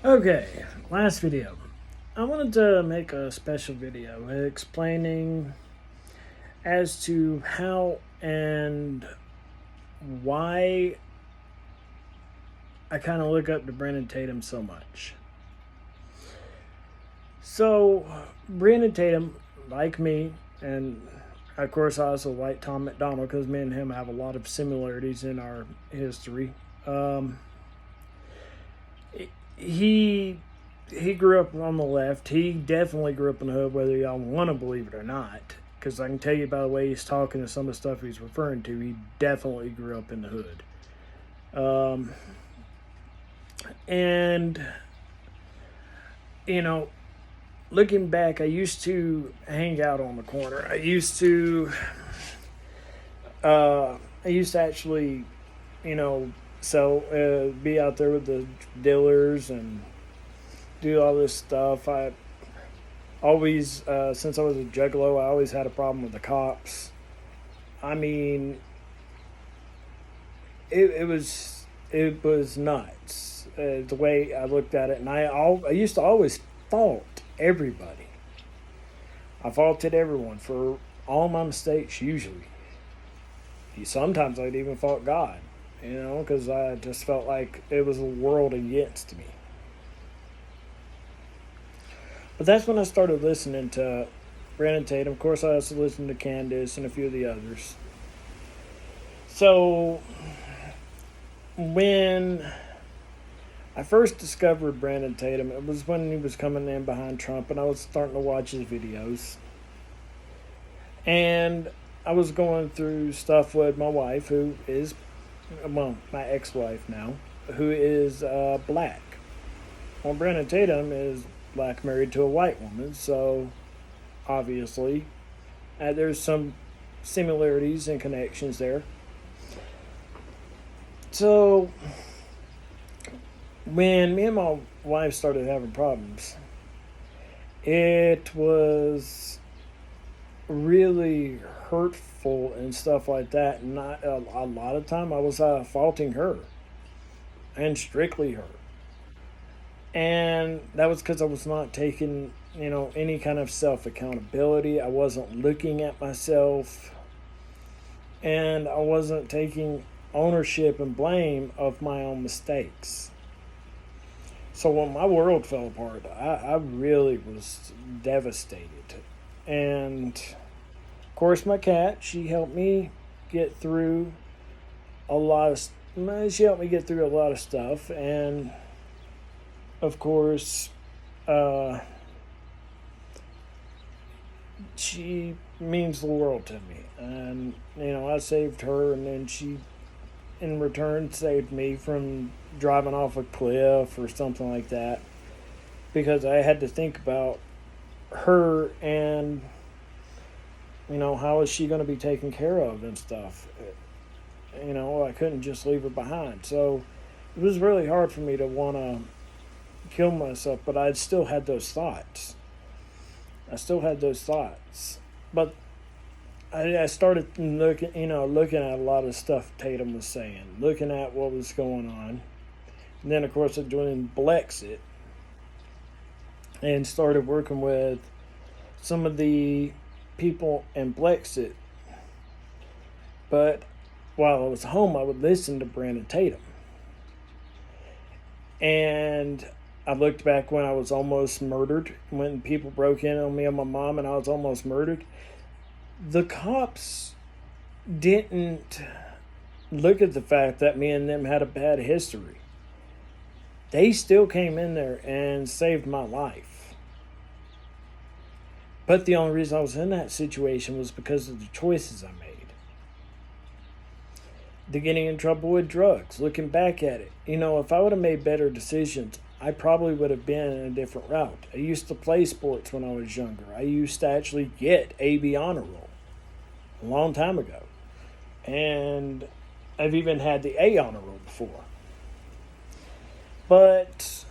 Okay, last video. I wanted to make a special video explaining as to how and why I kind of look up to Brandon Tatum so much. So, Brandon Tatum, like me, and of course I also like Tom McDonald because me and him have a lot of similarities in our history. He he grew up on the left. He definitely grew up in the hood, whether y'all want to believe it or not. Because I can tell you by the way he's talking and some of the stuff he's referring to, he definitely grew up in the hood. Um, and, you know, looking back, I used to hang out on the corner. I used to actually, you know, be out there with the dealers and do all this stuff. I always, since I was a juggalo, I always had a problem with the cops. I mean, it was nuts the way I looked at it, and I used to always fault everybody. I faulted everyone for all my mistakes. Usually, sometimes I'd even fault God. Because I just felt like it was a world against me. But that's when I started listening to Brandon Tatum. Of course, I also listened to Candace and a few of the others. So, when I first discovered Brandon Tatum, it was when he was coming in behind Trump, and I was starting to watch his videos. And I was going through stuff with my wife, who is, well, my ex-wife now, who is black. Well, Brandon Tatum is black, married to a white woman, so obviously there's some similarities and connections there. So when me and my wife started having problems, it was really hurtful and stuff like that. And a lot of time I was faulting her, and strictly her. And that was because I was not taking, any kind of self accountability. I wasn't looking at myself, and I wasn't taking ownership and blame of my own mistakes. So when my world fell apart, I really was devastated. And of course, my cat, she helped me get through a lot of she helped me get through a lot of stuff. And of course, she means the world to me. And I saved her, and then she in return saved me from driving off a cliff or something like that, because I had to think about her and how is she going to be taken care of and stuff. I couldn't just leave her behind. So it was really hard for me to want to kill myself, but I still had those thoughts. But I started looking at a lot of stuff Tatum was saying, looking at what was going on. And then, of course, I joined Blexit and started working with some of the people in Blexit. But while I was home, I would listen to Brandon Tatum. And I looked back when I was almost murdered, when people broke in on me and my mom and I was almost murdered. The cops didn't look at the fact that me and them had a bad history. They still came in there and saved my life. But the only reason I was in that situation was because of the choices I made. The getting in trouble with drugs, looking back at it. If I would have made better decisions, I probably would have been in a different route. I used to play sports when I was younger. I used to actually get AB honor roll a long time ago. And I've even had the A honor roll before. But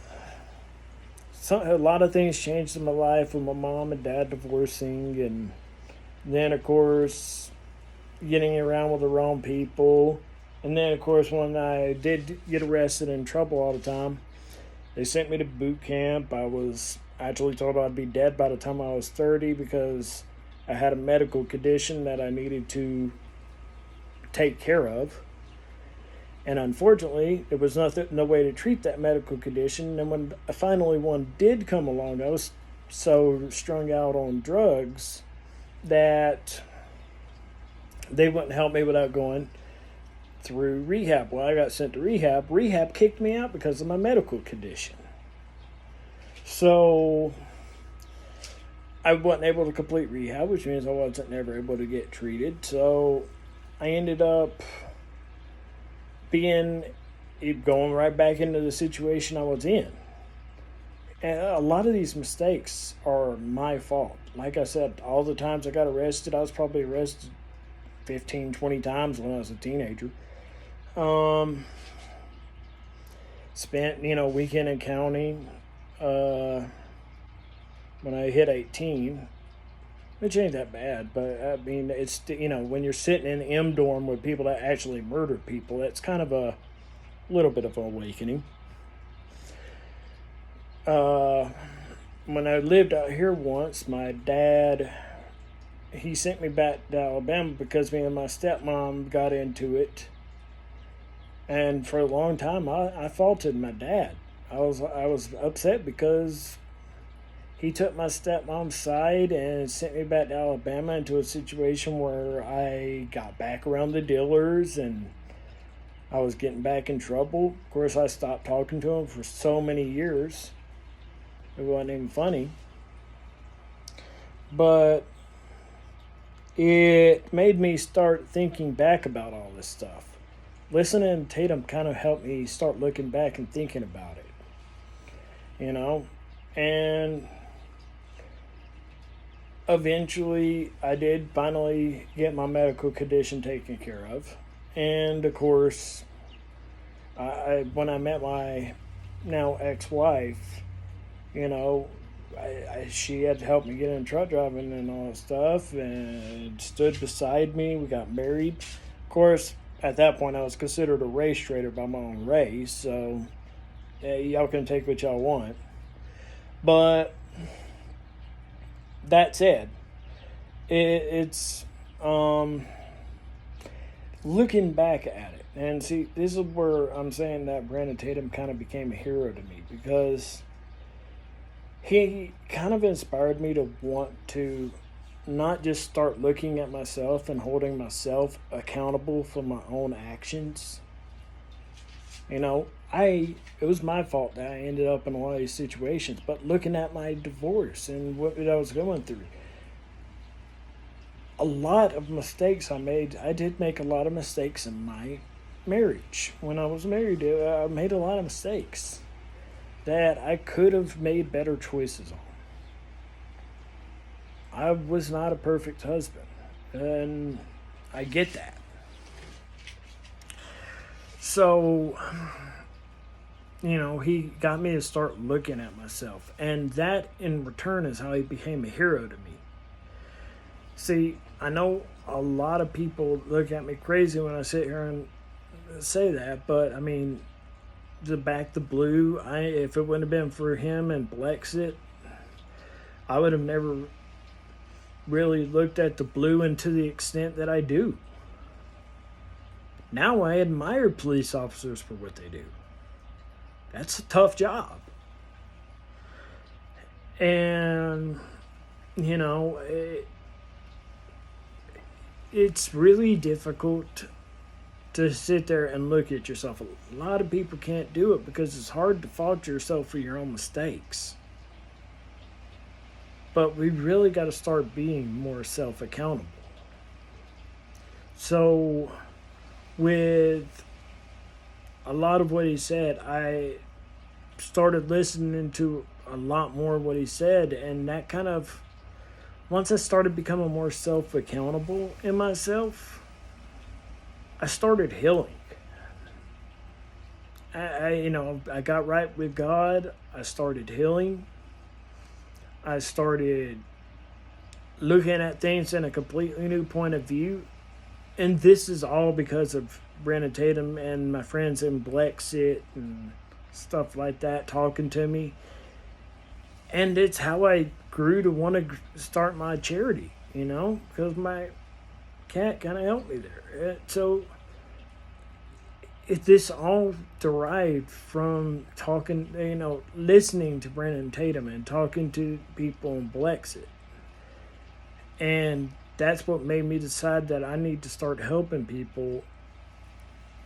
a lot of things changed in my life with my mom and dad divorcing. And then, of course, getting around with the wrong people. And then, of course, when I did get arrested and in trouble all the time, They sent me to boot camp. I was actually told I'd be dead by the time I was 30 because I had a medical condition that I needed to take care of. And unfortunately, there was no way to treat that medical condition. And when finally one did come along, I was so strung out on drugs that they wouldn't help me without going through rehab. Well, I got sent to rehab. Rehab kicked me out because of my medical condition. So I wasn't able to complete rehab, which means I wasn't never able to get treated. So I ended up going right back into the situation I was in. And a lot of these mistakes are my fault. Like I said, all the times I got arrested, I was probably arrested 15, 20 times when I was a teenager. Spent, weekend in county when I hit 18, which ain't that bad, but I mean, it's, when you're sitting in M dorm with people that actually murder people, that's kind of a little bit of an awakening. When I lived out here once, my dad, he sent me back to Alabama because me and my stepmom got into it. And for a long time, I faulted my dad. I was upset because he took my stepmom's side and sent me back to Alabama into a situation where I got back around the dealers and I was getting back in trouble. Of course, I stopped talking to him for so many years. It wasn't even funny. But it made me start thinking back about all this stuff. Listening to Tatum kind of helped me start looking back and thinking about it. And eventually I did finally get my medical condition taken care of. And of course, when I met my now ex-wife, she had to help me get in truck driving and all that stuff and stood beside me. We got married. Of course, at that point, I was considered a race traitor by my own race, so y'all can take what y'all want. But that said, it's looking back at it. And see, this is where I'm saying that Brandon Tatum kind of became a hero to me because he kind of inspired me to want to not just start looking at myself and holding myself accountable for my own actions. It was my fault that I ended up in a lot of these situations, but looking at my divorce and what I was going through, a lot of mistakes I made. I did make a lot of mistakes in my marriage. When I was married, I made a lot of mistakes that I could have made better choices on. I was not a perfect husband, and I get that. So, he got me to start looking at myself, and that in return is how he became a hero to me. See, I know a lot of people look at me crazy when I sit here and say that, but I mean, to back the blue, if it wouldn't have been for him and Blexit, I would have never really looked at the blue and to the extent that I do. Now I admire police officers for what they do. That's a tough job. And, it's really difficult to sit there and look at yourself. A lot of people can't do it because it's hard to fault yourself for your own mistakes. But we really got to start being more self-accountable. So, with a lot of what he said, I started listening to a lot more of what he said, and that kind of, once I started becoming more self-accountable in myself, I started healing. I got right with God. I started healing. I started looking at things in a completely new point of view. And this is all because of Brandon Tatum and my friends in Blexit and stuff like that, talking to me. And it's how I grew to want to start my charity, because my cat kind of helped me there. So this all derived from talking, listening to Brandon Tatum and talking to people in Blexit. And that's what made me decide that I need to start helping people.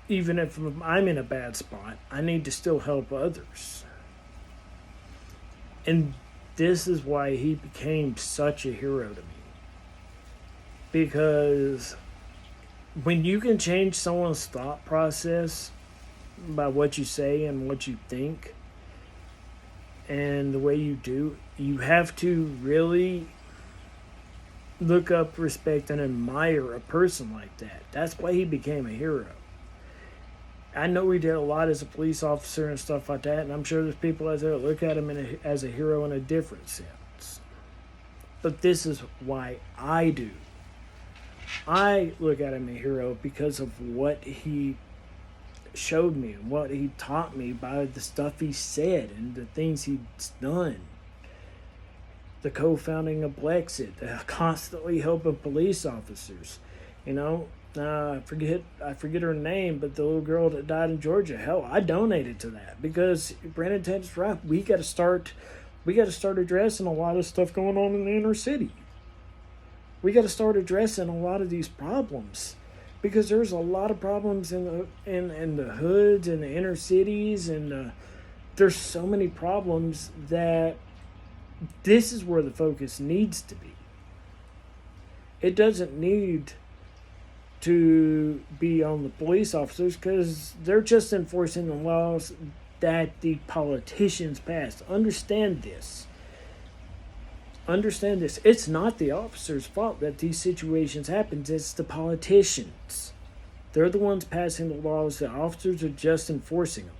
Even if I'm in a bad spot, I need to still help others. And this is why he became such a hero to me. Because when you can change someone's thought process by what you say and what you think and the way you do, you have to really look up, respect, and admire a person like that. That's why he became a hero. I know he did a lot as a police officer and stuff like that, and I'm sure there's people out there that look at him as a hero in a different sense. But this is why I do. I look at him as a hero because of what he showed me and what he taught me by the stuff he said and the things he's done. The co-founding of Blexit, the constantly helping police officers, I forget her name, but the little girl that died in Georgia. Hell, I donated to that because Brandon Tatum's right. We got to start addressing a lot of stuff going on in the inner city. We got to start addressing a lot of these problems because there's a lot of problems in the hoods and the inner cities, and there's so many problems that this is where the focus needs to be. It doesn't need to be on the police officers because they're just enforcing the laws that the politicians passed. Understand this. It's not the officers' fault that these situations happen. It's the politicians. They're the ones passing the laws. The officers are just enforcing them.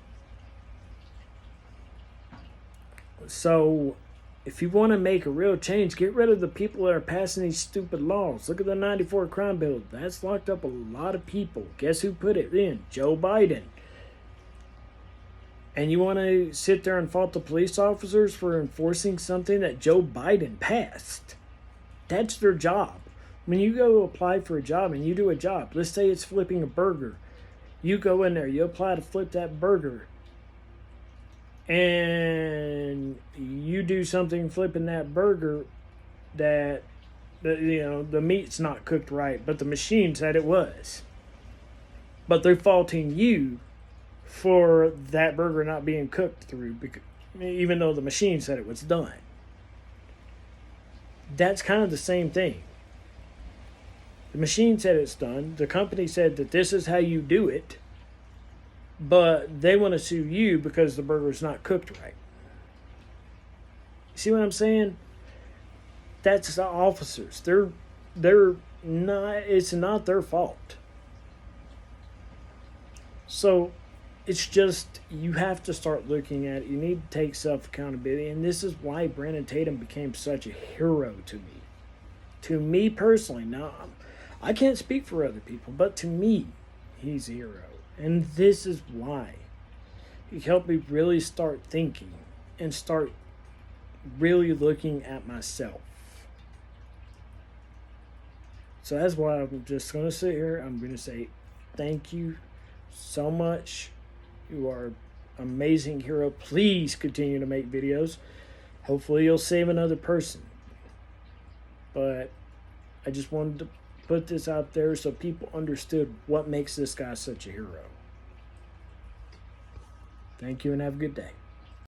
So if you want to make a real change, get rid of the people that are passing these stupid laws. Look at the 94 crime bill. That's locked up a lot of people. Guess who put it in? Joe Biden. And you want to sit there and fault the police officers for enforcing something that Joe Biden passed? That's their job. When you go apply for a job and you do a job, let's say it's flipping a burger. You go in there, you apply to flip that burger, and you do something flipping that burger that the meat's not cooked right, but the machine said it was. But they're faulting you for that burger not being cooked through, because, even though the machine said it was done. That's kind of the same thing. The machine said it's done. The company said that this is how you do it, but they want to sue you because the burger's not cooked right. See what I'm saying? That's the officers. They're not. It's not their fault. So it's just, you have to start looking at it. You need to take self-accountability. And this is why Brandon Tatum became such a hero to me. To me personally. Now, I can't speak for other people, but to me, he's a hero. And this is why. He helped me really start thinking and start really looking at myself. So that's why I'm just going to sit here. I'm going to say thank you so much. You are an amazing hero. Please continue to make videos. Hopefully you'll save another person. But I just wanted to put this out there so people understood what makes this guy such a hero. Thank you and have a good day.